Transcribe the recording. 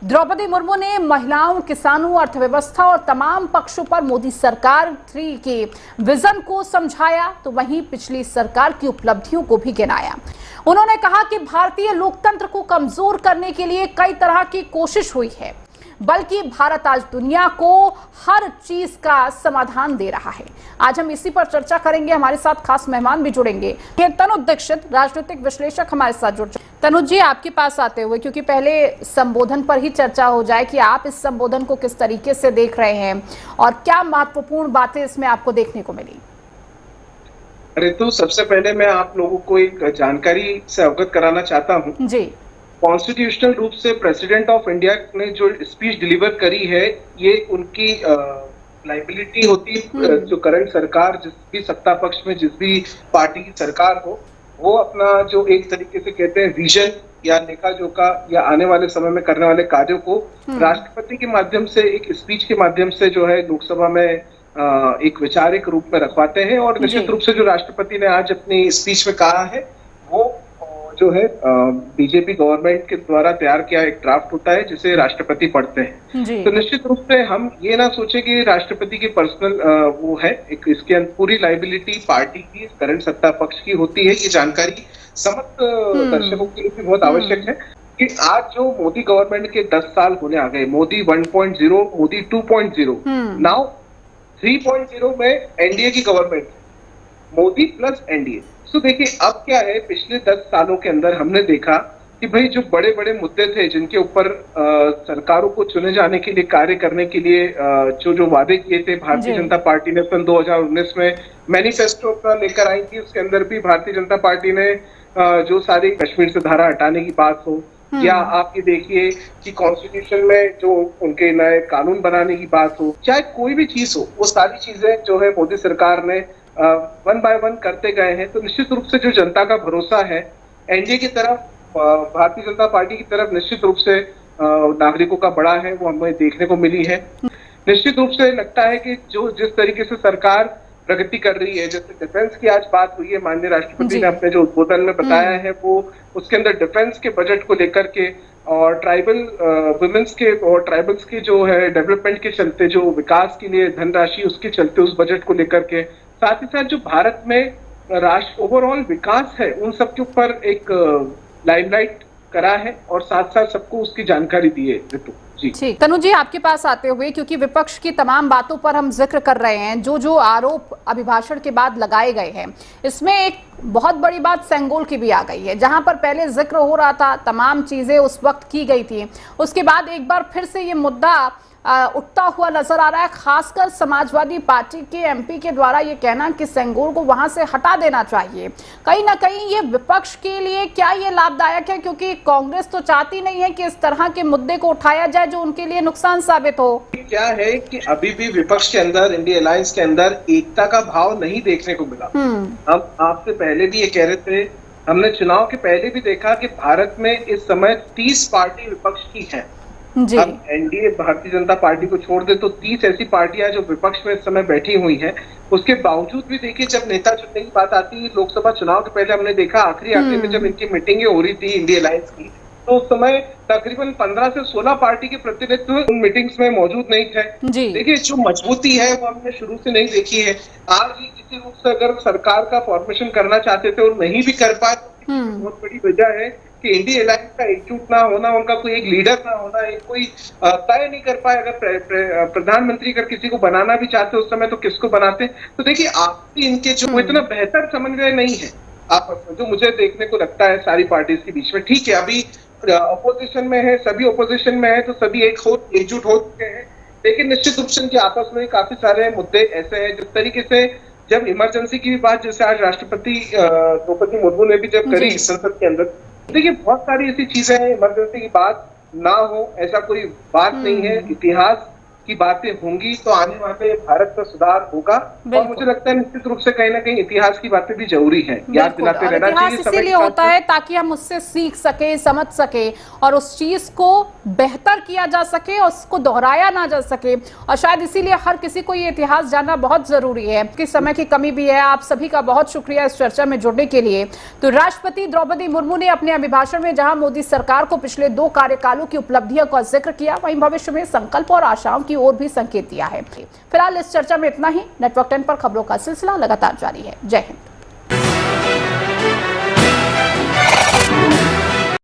द्रौपदी मुर्मू ने महिलाओं, किसानों, अर्थव्यवस्था और तमाम पक्षों पर मोदी सरकार के विजन को समझाया, तो वहीं पिछली सरकार की उपलब्धियों को भी गिनाया। उन्होंने कहा कि भारतीय लोकतंत्र को कमजोर करने के लिए कई तरह की कोशिश हुई है, बल्कि भारत आज दुनिया को हर चीज का समाधान दे रहा है। आज हम इसी पर चर्चा करेंगे। हमारे साथ खास मेहमान भी जुड़ेंगे। तनुज दीक्षित, राजनीतिक विश्लेषक, हमारे साथ जुड़ चुके। तनुज जी, आपके पास आते हुए, क्योंकि पहले संबोधन पर ही चर्चा हो जाए कि आप इस संबोधन को किस तरीके से देख रहे हैं और क्या महत्वपूर्ण बातें इसमें आपको देखने को मिली। अरे तो सबसे पहले मैं आप लोगों को एक जानकारी से अवगत कराना चाहता हूँ जी। कॉन्स्टिट्यूशनल रूप से प्रेसिडेंट ऑफ इंडिया ने जो स्पीच डिलीवर करी है, ये उनकी लाइबिलिटी होती है। जो करंट सरकार, जिस भी सत्ता पक्ष में जिस भी पार्टी की सरकार हो, वो अपना जो एक तरीके से कहते हैं विजन या लेखा जोखा या आने वाले समय में करने वाले कार्यों को राष्ट्रपति के माध्यम से, एक स्पीच के माध्यम से जो है लोकसभा में एक वैचारिक रूप में रखवाते हैं। और निश्चित रूप से जो राष्ट्रपति ने आज अपनी स्पीच में कहा है, वो जो है बीजेपी गवर्नमेंट के द्वारा तैयार किया एक ड्राफ्ट होता है जिसे राष्ट्रपति पढ़ते हैं। तो निश्चित रूप से हम ये ना सोचे कि राष्ट्रपति की पर्सनल वो है, एक इसके पूरी लाइबिलिटी पार्टी की, करंट सत्ता पक्ष की होती है। ये जानकारी समस्त दर्शकों के लिए भी बहुत आवश्यक है कि आज जो मोदी गवर्नमेंट के 10 साल होने आ गए, मोदी 1.0, मोदी 2.0, नाउ 3.0 में एनडीए की गवर्नमेंट, मोदी प्लस एनडीए। तो देखिए अब क्या है, पिछले 10 सालों के अंदर हमने देखा कि भाई जो बड़े बड़े मुद्दे थे जिनके ऊपर सरकारों को चुने जाने के लिए, कार्य करने के लिए जो वादे किए थे भारतीय जनता पार्टी ने सन 2019 में मैनिफेस्टो अपना लेकर आई थी, उसके अंदर भी भारतीय जनता पार्टी ने जो सारी कश्मीर से धारा हटाने की बात हो, या आप ये देखिए कि कॉन्स्टिट्यूशन में जो उनके नए कानून बनाने की बात हो, चाहे कोई भी चीज हो, वो सारी चीजें जो है मोदी सरकार ने वन बाय वन करते गए हैं। तो निश्चित रूप से जो जनता का भरोसा है एनडीए की तरफ, भारतीय जनता पार्टी की तरफ, निश्चित रूप से नागरिकों का बड़ा है, वो हमें देखने को मिली है। निश्चित रूप से लगता है कि जो जिस तरीके से सरकार प्रगति कर रही है, जैसे डिफेंस की आज बात हुई है, माननीय राष्ट्रपति ने अपने जो उद्बोधन में बताया है, वो उसके अंदर डिफेंस के बजट को लेकर के और ट्राइबल वुमेन्स के और ट्राइबल्स के जो है डेवलपमेंट के चलते, जो विकास के लिए धनराशि उसके चलते, उस बजट को लेकर के, साथ ही साथ जो भारत में राष्ट्र ओवरऑल विकास है, उन सब के ऊपर एक लाइमलाइट करा है और साथ साथ सबको उसकी जानकारी दी है। जी ठीक, तनु जी आपके पास आते हुए, क्योंकि विपक्ष की तमाम बातों पर हम जिक्र कर रहे हैं, जो आरोप अभिभाषण के बाद लगाए गए हैं, इसमें एक बहुत बड़ी बात सेंगोल की भी आ गई है। जहां पर पहले जिक्र हो रहा था, तमाम चीजें उस वक्त की गई थी, उसके बाद एक बार फिर से ये मुद्दा उठता हुआ नजर आ रहा है। खासकर समाजवादी पार्टी के एमपी के द्वारा ये कहना कि सेंगोल को वहां से हटा देना चाहिए, कहीं ना कहीं ये विपक्ष के लिए क्या ये लाभदायक है? क्योंकि कांग्रेस तो चाहती नहीं है कि इस तरह के मुद्दे को उठाया जाए जो उनके लिए नुकसान साबित हो। क्या है कि अभी भी विपक्ष के अंदर, इंडिया अलायंस के अंदर एकता का भाव नहीं देखने को मिला। हम आपसे पहले भी ये कह रहे थे, हमने चुनाव के पहले भी देखा कि भारत में इस समय 30 पार्टी विपक्ष की है। अब एनडीए भारतीय जनता पार्टी को छोड़ दे तो 30 ऐसी पार्टियां जो विपक्ष में इस समय बैठी हुई हैं। उसके बावजूद भी देखिए, जब नेता चुनने की बात आती है, लोकसभा चुनाव के पहले हमने देखा आखिरी में जब इनकी मीटिंगें हो रही थी इंडिया अलायंस की, तो उस समय तकरीबन 15 से 16 पार्टी के प्रतिनिधित्व उन मीटिंग्स में मौजूद नहीं थे। देखिए जो मजबूती है वो हमने शुरू से नहीं देखी है। आज ही किसी रूप से अगर सरकार का फॉर्मेशन करना चाहते थे और नहीं भी कर पाए, तो बहुत बड़ी वजह है कि इंडिया अलायंस का एकजुट ना होना, उनका कोई एक लीडर ना होना, एक कोई तय नहीं कर पाए। अगर प्रधानमंत्री अगर किसी को बनाना भी चाहते उस समय, तो किसको बनाते? तो देखिए आपसी इनके जो इतना बेहतर समन्वय नहीं है, आप जो मुझे देखने को लगता है सारी पार्टीज के बीच में। ठीक है, अभी अपोजिशन में है, सभी अपोजिशन में है, तो सभी एकजुट हो चुके हैं, लेकिन निश्चित रूप से इनके आपस में काफी सारे मुद्दे ऐसे हैं। जिस तरीके से जब इमरजेंसी की बात, जैसे आज राष्ट्रपति द्रौपदी मुर्मू ने भी जब करी संसद के अंदर, देखिए बहुत सारी ऐसी चीजें हैं, इमरजेंसी की बात ना हो ऐसा कोई बात नहीं है। इतिहास की बातें होंगी तो आने वाले भारत का सुधार होगा। और मुझे लगता है निश्चित रूप से कहीं ना कहीं इतिहास की बातें भी जरूरी है, याद दिलाते रहना चाहिए। इसीलिए होता है ताकि हम उससे सीख सके, समझ सके और उस चीज को बेहतर किया जा सके और उसको दोहराया ना जा सके। और शायद इसीलिए हर किसी को ये इतिहास जानना बहुत जरूरी है। किस समय की कमी भी है। आप सभी का बहुत शुक्रिया इस चर्चा में जुड़ने के लिए। तो राष्ट्रपति द्रौपदी मुर्मू ने अपने अभिभाषण में जहां मोदी सरकार को पिछले 2 कार्यकालों की उपलब्धियों का जिक्र किया, वहीं भविष्य में संकल्प और आशाओं की ओर भी संकेत दिया है। फिलहाल इस चर्चा में इतना ही। नेटवर्क 10 पर खबरों का सिलसिला लगातार जारी है। जय हिंद।